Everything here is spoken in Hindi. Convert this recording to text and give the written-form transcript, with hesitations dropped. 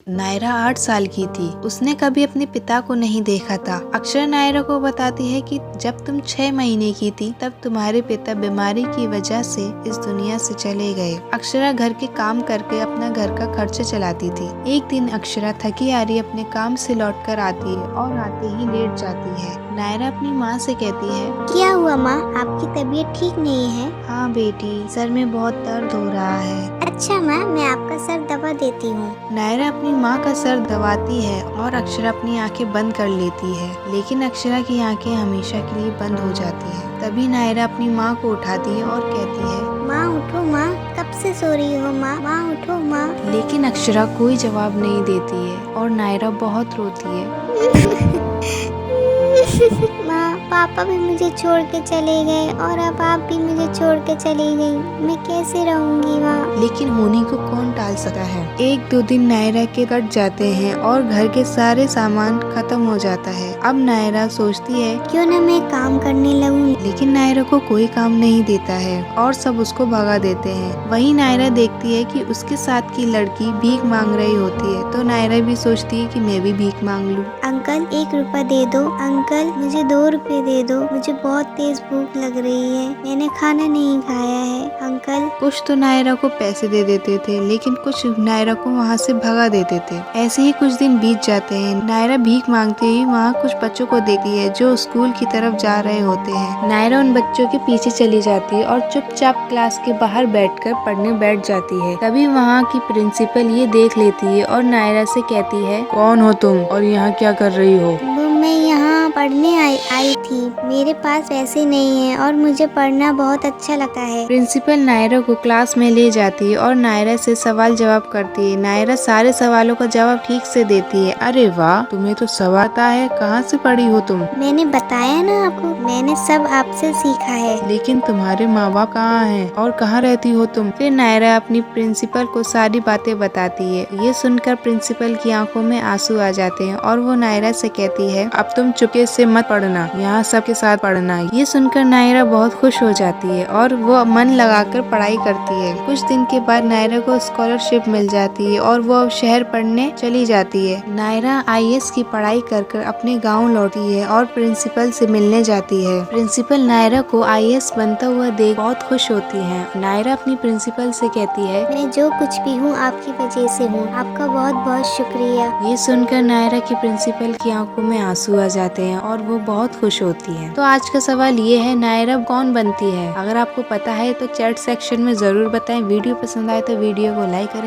नायरा 8 साल की थी। उसने कभी अपने पिता को नहीं देखा था। अक्षरा नायरा को बताती है कि जब तुम 6 महीने की थी तब तुम्हारे पिता बीमारी की वजह से इस दुनिया से चले गए। अक्षरा घर के काम करके अपना घर का खर्च चलाती थी। एक दिन अक्षरा थकी हारी अपने काम से लौटकर आती है और आते ही लेट जाती है। नायरा अपनी माँ से कहती है, क्या हुआ माँ, आपकी तबीयत ठीक नहीं है? हाँ बेटी, सर में बहुत दर्द हो रहा है। अच्छा माँ, मैं आपका सर दबा देती हूँ। नायरा अपनी माँ का सर दबाती है और अक्षरा अपनी आंखें बंद कर लेती है, लेकिन अक्षरा की आंखें हमेशा के लिए बंद हो जाती है। तभी नायरा अपनी माँ को उठाती है और कहती है, माँ उठो माँ, कब से सो रही हो माँ, माँ उठो माँ। लेकिन अक्षरा कोई जवाब नहीं देती है और नायरा बहुत रोती है। माँ, पापा भी मुझे छोड़ के चले गए और अब आप भी मुझे छोड़ के चली गई। मैं कैसे रहूँगी माँ? लेकिन होनी को कौन टाल सकता है। 1-2 दिन नायरा के कट जाते हैं और घर के सारे सामान खत्म हो जाता है। अब नायरा सोचती है क्यों न मैं काम करने लगूं। लेकिन नायरा को कोई काम नहीं देता है और सब उसको भगा देते हैं। वहीं नायरा देखती है कि उसके साथ की लड़की भीख मांग रही होती है, तो नायरा भी सोचती है कि मैं भी भीख मांग लूं। अंकल 1 रुपया दे दो, अंकल मुझे 2 रुपए दे दो, मुझे बहुत तेज भूख लग रही है, मैंने खाना नहीं खाया है अंकल। कुछ तो नायरा को पैसे दे देते थे, लेकिन कुछ नायरा को वहाँ से भगा देते थे। ऐसे ही कुछ दिन बीत जाते हैं। नायरा भीख मांगते ही वहाँ कुछ बच्चों को देखती है जो स्कूल की तरफ जा रहे होते हैं। नायरा उन बच्चों के पीछे चली जाती है और चुपचाप क्लास के बाहर बैठकर पढ़ने बैठ जाती है। तभी वहाँ की प्रिंसिपल ये देख लेती है और नायरा से कहती है, कौन हो तुम और यहाँ क्या कर रही हो? मैं यहाँ पढ़ने आई थी, मेरे पास पैसे नहीं है और मुझे पढ़ना बहुत अच्छा लगता है। प्रिंसिपल नायरा को क्लास में ले जाती है और नायरा से सवाल जवाब करती है। नायरा सारे सवालों का जवाब ठीक से देती है। अरे वाह, तुम्हें तो सब आता है, कहाँ से पढ़ी हो तुम? मैंने बताया ना आपको, मैंने सब आपसे सीखा है। लेकिन तुम्हारे माँ बाप कहाँ हैं और कहाँ रहती हो तुम? फिर नायरा अपनी प्रिंसिपल को सारी बातें बताती है। ये सुनकर प्रिंसिपल की आंखों में आंसू आ जाते हैं और वो नायरा से कहती है, अब तुम चुपके से मत पढ़ना, यहाँ सबके साथ पढ़ना। ये सुनकर नायरा बहुत खुश हो जाती है और वो मन लगाकर पढ़ाई करती है। कुछ दिन के बाद नायरा को स्कॉलरशिप मिल जाती है और वो अब शहर पढ़ने चली जाती है। नायरा IAS की पढ़ाई कर अपने गाँव लौटी है और प्रिंसिपल से मिलने जाती है। प्रिंसिपल नायरा को IAS बनता हुआ देख बहुत खुश होती है। नायरा अपनी प्रिंसिपल से कहती है, मैं जो कुछ भी हूँ आपकी वजह से हूँ, आपका बहुत बहुत शुक्रिया। ये सुनकर नायरा की प्रिंसिपल की आंखों में आंसू आ जाते हैं और वो बहुत खुश होती है। तो आज का सवाल ये है, नायरा कौन बनती है? अगर आपको पता है तो चैट सेक्शन में जरूर बताएं। वीडियो पसंद आए तो वीडियो को लाइक करें।